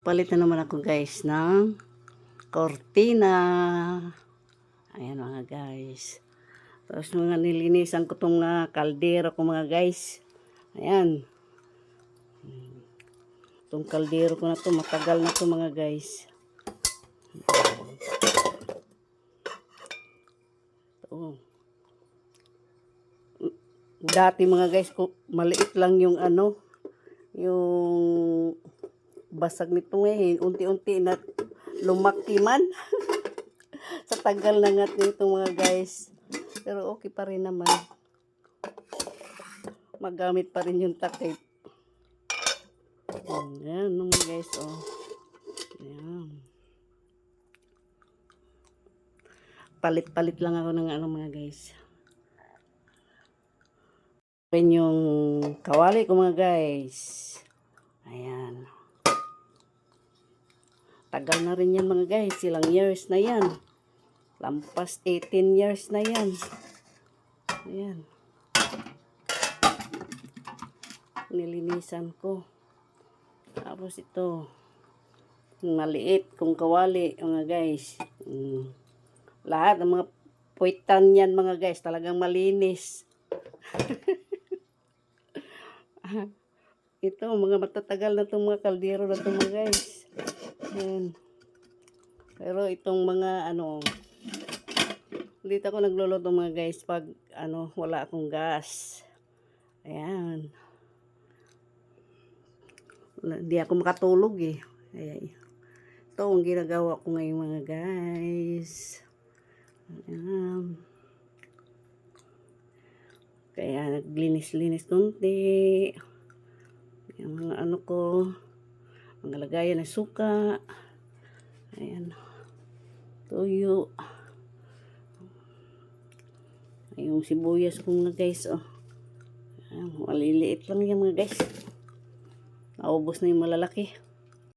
Palit na naman ako guys ng cortina. Ayan mga guys. Tapos mga nilinisan ko itong kaldero ko mga guys. Ayan. Itong kaldero ko na to matagal na to mga guys. Ito. Dati mga guys, maliit lang yung yung basag nito ngayon, unti-unti na lumaki man. Sa tagal na nga nito mga guys. Pero okay pa rin naman. Magamit pa rin yung takip. Ayan mga guys, oh. Ayan. Palit-palit lang ako ng mga guys. Rin yung kawali ko mga guys. Ayan. Tagal na rin yan mga guys. Ilang years na yan. Lampas 18 years na yan. Ayan. Nilinisan ko. Tapos ito. Maliit kung kawali mga guys. Lahat ng mga puwitan yan mga guys. Talagang malinis. Ito, mga matatagal na itong mga kaldero na itong mga guys. Ayan. Pero itong mga dito ako nagluluto mga guys pag wala akong gas. Ayan. Hindi ako makatulog eh. Ayan. Ito ang ginagawa ko ngayon mga guys. Ayan. Kaya naglinis-linis konti. Yung mga ko, mga lagayan ng suka. Ayan. Tuyo. Yung sibuyas ko mga guys, oh. Ayan, maliliit lang yan mga guys. Naubos na yung malalaki.